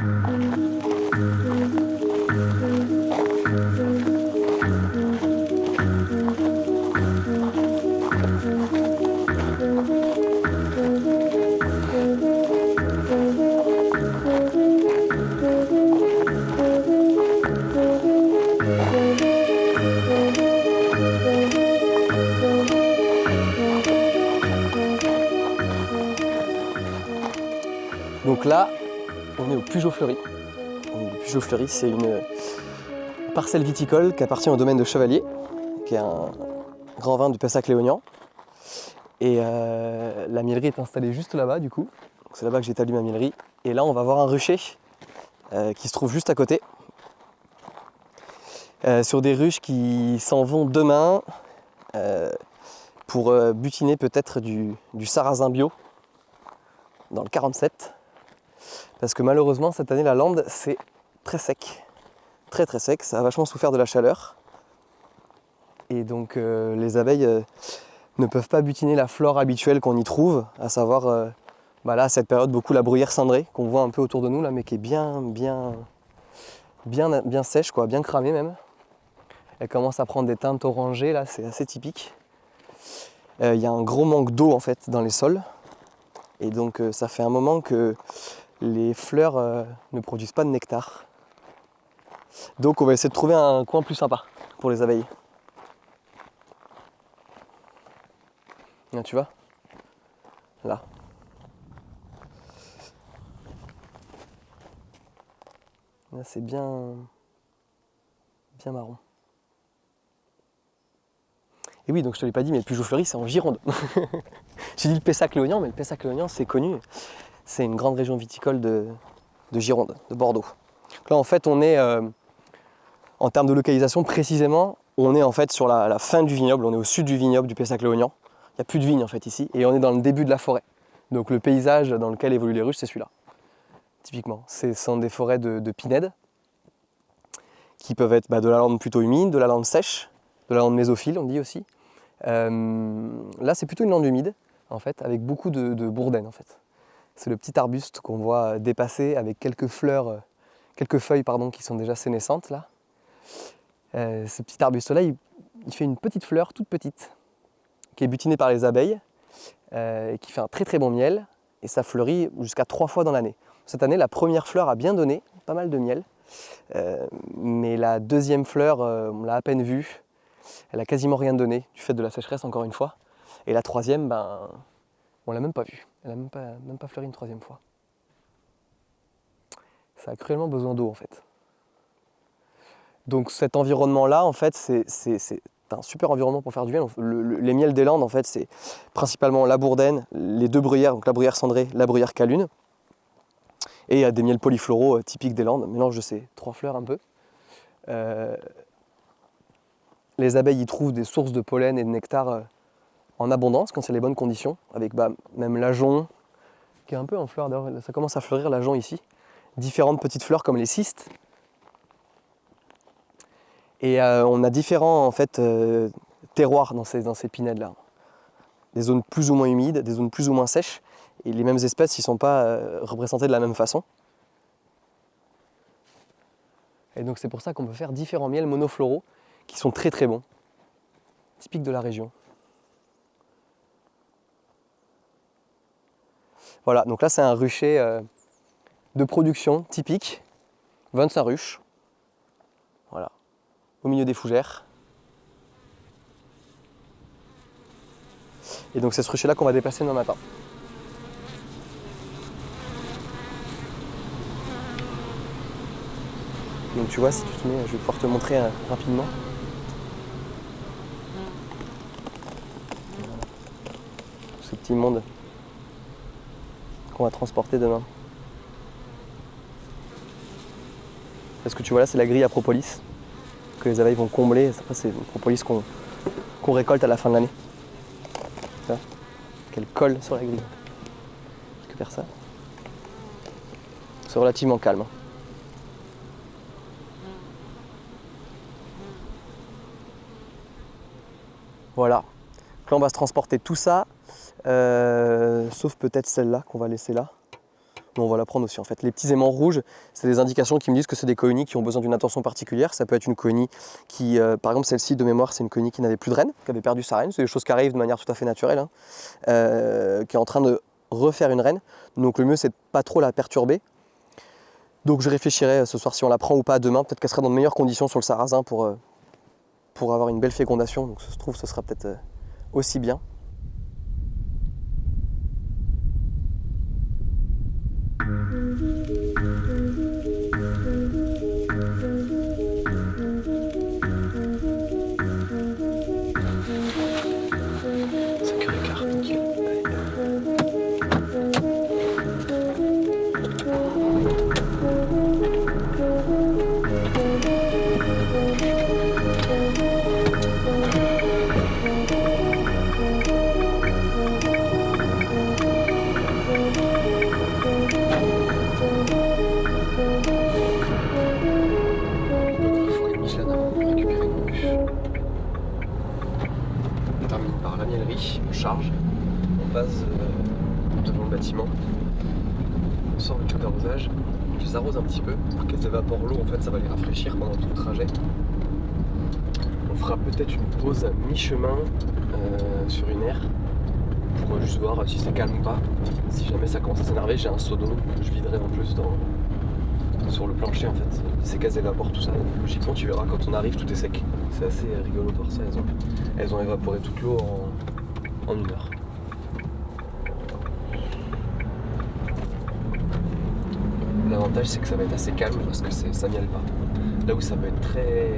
Donc là, on est au Pugeot-Fleury. Le Pugeot-Fleury, c'est une parcelle viticole qui appartient au domaine de Chevalier, qui est un grand vin du Pessac-Léognan. Et la miellerie est installée juste là-bas du coup. C'est là-bas que j'ai établi ma miellerie. Et là, on va voir un rucher qui se trouve juste à côté. Sur des ruches qui s'en vont demain pour butiner peut-être du sarrasin bio dans le 47. Parce que malheureusement, cette année, la lande, c'est très sec. Très très sec, ça a vachement souffert de la chaleur. Et donc les abeilles ne peuvent pas butiner la flore habituelle qu'on y trouve, à savoir, là, à cette période, beaucoup la bruyère cendrée, qu'on voit un peu autour de nous, là, mais qui est bien sèche, quoi, bien cramée même. Elle commence à prendre des teintes orangées, là, c'est assez typique. Il y a un gros manque d'eau, en fait, dans les sols. Et donc ça fait un moment que les fleurs ne produisent pas de nectar. Donc on va essayer de trouver un coin plus sympa pour les abeilles. Là, tu vois ? Là. Là c'est bien marron. Et oui, donc je te l'ai pas dit, mais le Pugeot-Fleury c'est en Gironde. J'ai dit le Pessac-Léognan, mais le Pessac-Léognan c'est connu. C'est une grande région viticole de Gironde, de Bordeaux. Donc là en fait on est, en termes de localisation précisément, on est en fait sur la fin du vignoble, on est au sud du vignoble du Pessac-Léognan. Il n'y a plus de vignes en fait ici, et on est dans le début de la forêt. Donc le paysage dans lequel évoluent les ruches, c'est celui-là. Typiquement, ce sont des forêts de pinèdes, qui peuvent être de la lande plutôt humide, de la lande sèche, de la lande mésophile on dit aussi. Là c'est plutôt une lande humide, en fait, avec beaucoup de bourdaine en fait. C'est le petit arbuste qu'on voit dépasser avec quelques feuilles qui sont déjà sénescentes là. Ce petit arbuste là, il fait une petite fleur toute petite qui est butinée par les abeilles, qui fait un très très bon miel, et ça fleurit jusqu'à 3 fois dans l'année. Cette année, la première fleur a bien donné, pas mal de miel, mais la deuxième fleur, on l'a à peine vue, elle a quasiment rien donné, du fait de la sécheresse encore une fois, et la troisième, on l'a même pas vue, elle n'a même pas fleuri une troisième fois. Ça a cruellement besoin d'eau en fait. Donc cet environnement-là, en fait, c'est un super environnement pour faire du miel. Les miels des Landes, en fait, c'est principalement la bourdaine, les deux bruyères, donc la bruyère cendrée, la bruyère calune. Et il y a des miels polyfloraux typiques des Landes, mélange de ces 3 fleurs un peu. Les abeilles y trouvent des sources de pollen et de nectar en abondance quand c'est les bonnes conditions, avec même l'ajonc, qui est un peu en fleur, d'ailleurs, ça commence à fleurir l'ajonc ici. Différentes petites fleurs comme les cystes. Et on a différents en fait, terroirs dans ces pinèdes-là. Des zones plus ou moins humides, des zones plus ou moins sèches. Et les mêmes espèces ne sont pas représentées de la même façon. Et donc c'est pour ça qu'on peut faire différents miels monofloraux qui sont très très bons, typiques de la région. Voilà, donc là c'est un rucher de production typique, 25 ruches. Voilà. Au milieu des fougères. Et donc c'est ce rucher-là qu'on va déplacer demain matin. Donc tu vois, si tu te mets, je vais pouvoir te montrer rapidement. Ce petit monde qu'on va transporter demain. Parce que tu vois là, c'est la grille à propolis que les abeilles vont combler. Après, c'est une propolis qu'on récolte à la fin de l'année. Tu vois, qu'elle colle sur la grille. Je récupère ça. C'est relativement calme. Voilà. Donc là, on va se transporter tout ça, sauf peut-être celle-là qu'on va laisser là. mais on va la prendre aussi en fait. Les petits aimants rouges, c'est des indications qui me disent que c'est des conies qui ont besoin d'une attention particulière. Ça peut être une conie qui, par exemple celle-ci de mémoire, c'est une conie qui n'avait plus de reine, qui avait perdu sa reine, c'est des choses qui arrivent de manière tout à fait naturelle, hein. Qui est en train de refaire une reine, donc le mieux c'est de pas trop la perturber. Donc je réfléchirai ce soir si on la prend ou pas demain, peut-être qu'elle sera dans de meilleures conditions sur le sarrasin pour avoir une belle fécondation, donc ça se trouve ce sera peut-être aussi bien. Charge, on passe devant le bâtiment, on sort le tube d'arrosage, je les arrose un petit peu pour qu'elles évaporent l'eau, en fait ça va les rafraîchir pendant tout le trajet. On fera peut-être une pause à mi-chemin sur une aire pour juste voir si c'est calme ou pas. Si jamais ça commence à s'énerver, j'ai un seau d'eau que je viderai en plus sur le plancher en fait. C'est qu'elles évaporent tout ça. Logiquement tu verras quand on arrive tout est sec. C'est assez rigolo de voir ça, elles ont évaporé toute l'eau en 1 heure. L'avantage c'est que ça va être assez calme parce que ça miale pas. Là où ça peut être très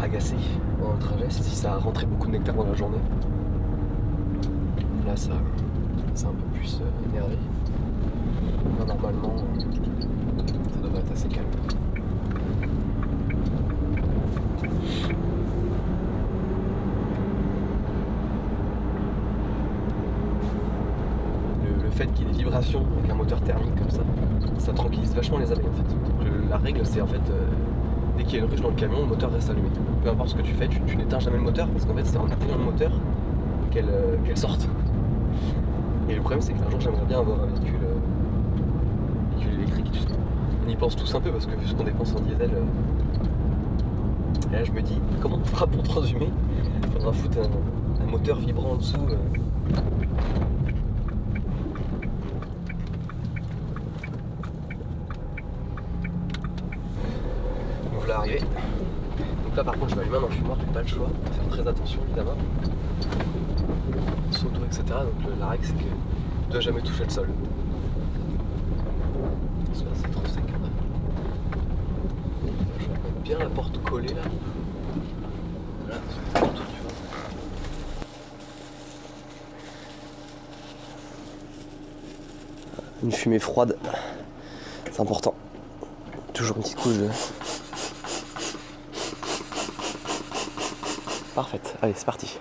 agacé dans le trajet, c'est si ça a rentré beaucoup de nectar dans la journée. Là c'est un peu plus énervé. Là, normalement ça devrait être assez calme. Le fait qu'il y ait des vibrations avec un moteur thermique comme ça tranquillise vachement les abeilles en fait. Donc, la règle c'est en fait dès qu'il y a une ruche dans le camion, le moteur reste allumé. Peu importe ce que tu fais, tu n'éteins jamais le moteur parce qu'en fait c'est en éteignant le moteur qu'elle sorte. Et le problème c'est qu'un jour j'aimerais bien avoir un véhicule électrique. On y pense tous un peu parce que vu ce qu'on dépense en diesel, et là je me dis comment on fera pour transhumer? Il faudra foutre un moteur vibrant en dessous. Arrivé. Donc là par contre je vais allumer un enfumoir, j'ai pas le choix, faire très attention évidemment. Seau d'eau, etc. Donc la règle c'est que tu dois jamais toucher le sol. Parce que là c'est trop sec. Je vais mettre bien la porte collée là. Là, c'est partout, tu vois. Une fumée froide, c'est important. Toujours une petite couche de... Parfaite, allez c'est parti.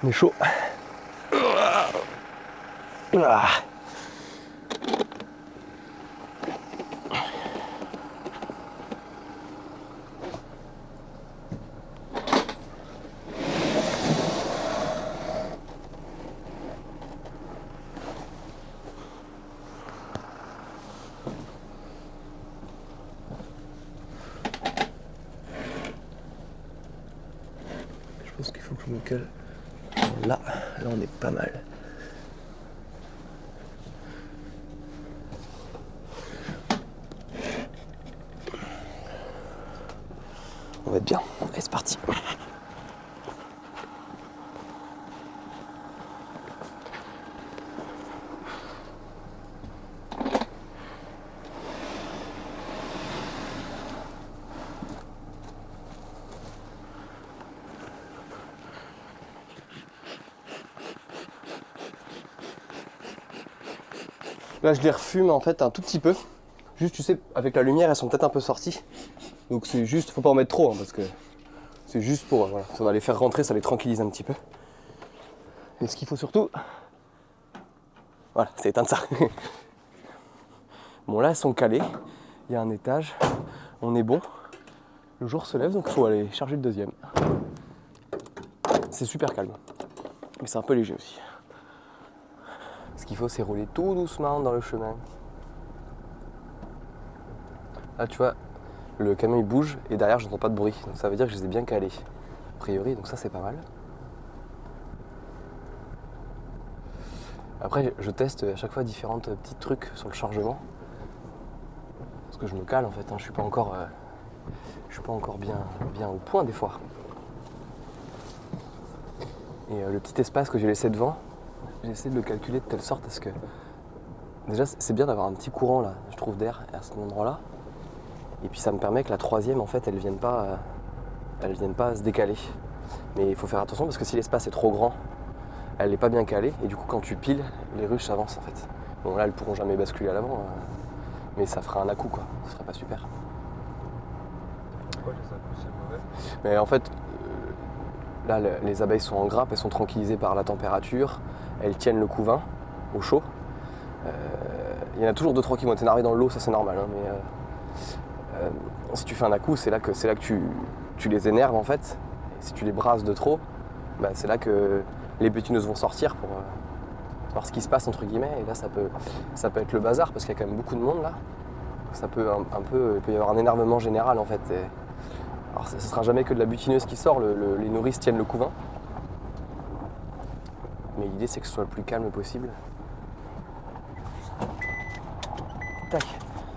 On est chaud. Je pense qu'il faut que je me cale. Là on est pas mal. On va être bien. Allez, c'est parti. Là, je les refume en fait un tout petit peu. Juste, tu sais, avec la lumière, elles sont peut-être un peu sorties. Donc c'est juste, faut pas en mettre trop, hein, parce que c'est juste pour, voilà, ça va les faire rentrer, ça les tranquillise un petit peu. Mais ce qu'il faut surtout, voilà, c'est éteindre ça. Bon là, elles sont calées, il y a un étage, on est bon. Le jour se lève, donc il faut aller charger le deuxième. C'est super calme, mais c'est un peu léger aussi. Ce qu'il faut, c'est rouler tout doucement dans le chemin. Là, tu vois, le camion il bouge et derrière, j'entends pas de bruit. Donc ça veut dire que je les ai bien calés. A priori, donc ça, c'est pas mal. Après, je teste à chaque fois différents petits trucs sur le chargement. Parce que je me cale en fait, hein. Je suis pas encore bien au point des fois. Et le petit espace que j'ai laissé devant, j'ai essayé de le calculer de telle sorte à ce que... Déjà, c'est bien d'avoir un petit courant là, je trouve, d'air à cet endroit-là. Et puis ça me permet que la troisième, en fait, elle vienne pas se décaler. Mais il faut faire attention parce que si l'espace est trop grand, elle n'est pas bien calée. Et du coup, quand tu piles, les ruches s'avancent en fait. Bon là, elles pourront jamais basculer à l'avant. Mais ça fera un à-coup quoi, ce serait pas super. Pourquoi les à-coups c'est mauvais? Mais en fait, là les abeilles sont en grappe, elles sont tranquillisées par la température, elles tiennent le couvain au chaud. Il y en a toujours 2-3 qui vont être énervés dans l'eau, ça c'est normal, hein, mais si tu fais un à-coup, c'est là que tu les énerves en fait. Et si tu les brasses de trop, bah, c'est là que les butineuses vont sortir pour voir ce qui se passe entre guillemets. Et là ça peut être le bazar parce qu'il y a quand même beaucoup de monde là. Ça peut il peut y avoir un énervement général en fait. Alors ce ne sera jamais que de la butineuse qui sort, les nourrices tiennent le couvain. Mais l'idée c'est que ce soit le plus calme possible. Tac.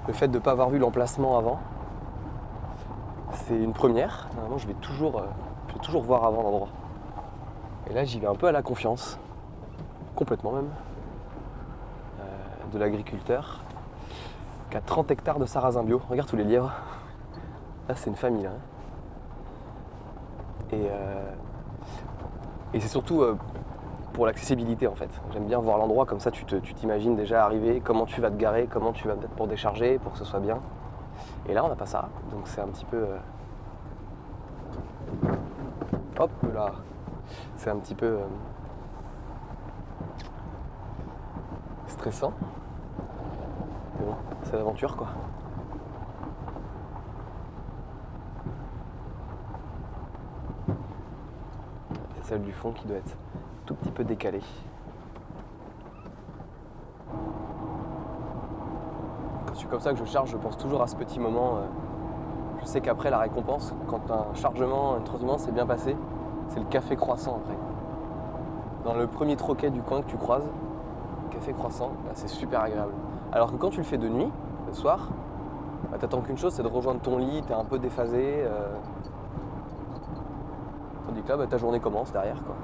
Le fait de ne pas avoir vu l'emplacement avant, c'est une première. Normalement je vais toujours voir avant l'endroit. Et là j'y vais un peu à la confiance. Complètement même. De l'agriculteur qui a 30 hectares de sarrasin bio. Regarde tous les lièvres. Là c'est une famille là. Et c'est surtout pour l'accessibilité en fait. J'aime bien voir l'endroit comme ça, tu t'imagines déjà arriver, comment tu vas te garer, comment tu vas peut-être pour décharger, pour que ce soit bien. Et là on n'a pas ça, donc c'est un petit peu... Hop là. C'est un petit peu stressant. Mais bon, c'est l'aventure quoi. C'est celle du fond qui doit être tout petit peu décalée. Quand c'est comme ça que je charge, je pense toujours à ce petit moment. Je sais qu'après la récompense, quand un chargement, un transhumance s'est bien passé, c'est le café croissant après. Dans le premier troquet du coin que tu croises, café croissant, là c'est super agréable. Alors que quand tu le fais de nuit, le soir, bah, t'attends qu'une chose, c'est de rejoindre ton lit, t'es un peu déphasé. Tandis que là, bah, ta journée commence derrière quoi.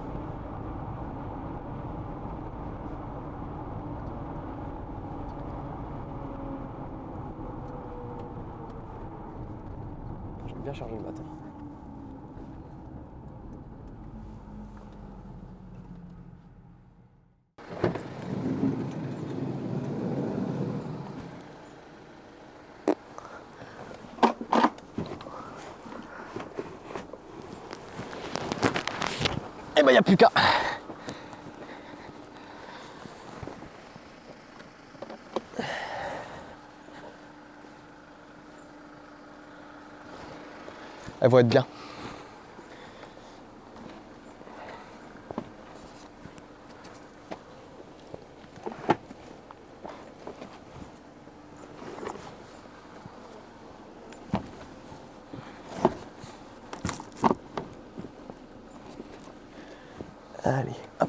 Je vais bien charger le matin. Et bah y a plus qu'à. Elles vont être bien. Allez, hop.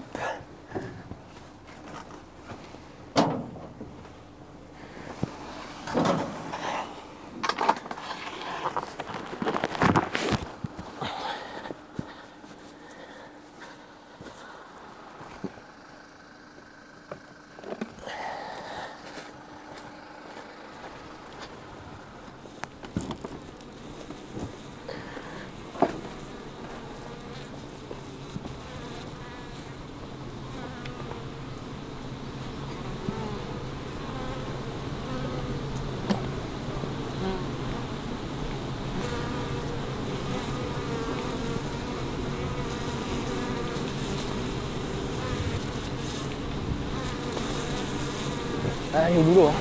Allez, au boulot, hein.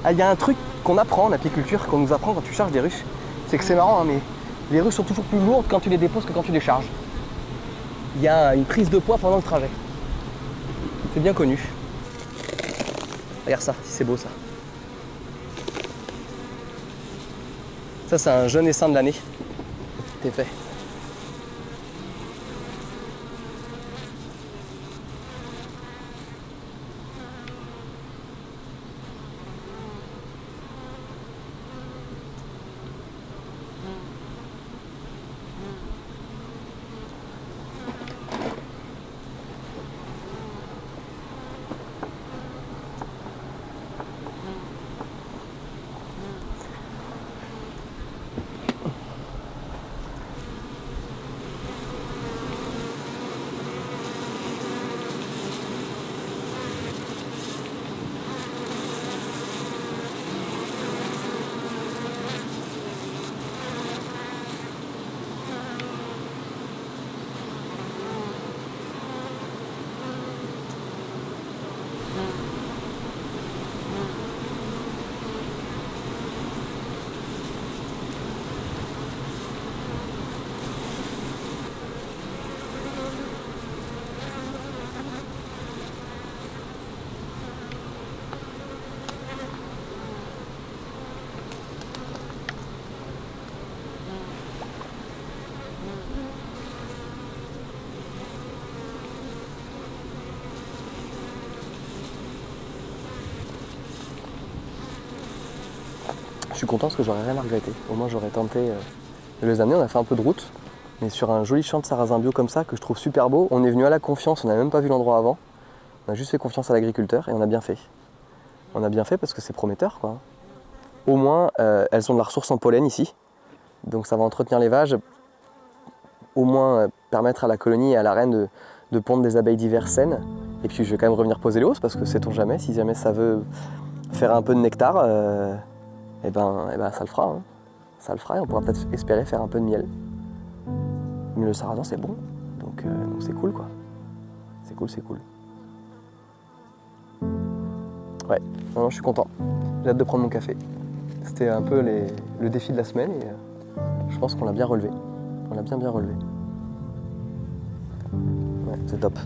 Ah, il y a un truc qu'on apprend en apiculture, qu'on nous apprend quand tu charges des ruches. C'est que c'est marrant, hein, mais les ruches sont toujours plus lourdes quand tu les déposes que quand tu les charges. Il y a une prise de poids pendant le trajet. C'est bien connu. Regarde ça, si c'est beau ça. Ça, c'est un jeune essaim de l'année. C'est fait. Je suis content parce que j'aurais rien à regretter. Au moins j'aurais tenté de les amener. On a fait un peu de route, mais sur un joli champ de sarrasin bio comme ça que je trouve super beau. On est venu à la confiance, on n'a même pas vu l'endroit avant. On a juste fait confiance à l'agriculteur et on a bien fait. On a bien fait parce que c'est prometteur, quoi. Au moins elles ont de la ressource en pollen ici, donc ça va entretenir les vaches. Au moins permettre à la colonie et à la reine de pondre des abeilles diverses saines. Et puis je vais quand même revenir poser les hausses parce que sait-on jamais, si jamais ça veut faire un peu de nectar, et ben ça le fera. Hein. Ça le fera et on pourra peut-être espérer faire un peu de miel. Mais le sarrasin c'est bon, donc c'est cool quoi. C'est cool, c'est cool. Ouais, non, je suis content. J'ai hâte de prendre mon café. C'était un peu le défi de la semaine et je pense qu'on l'a bien relevé. On l'a bien relevé. Ouais, c'est top.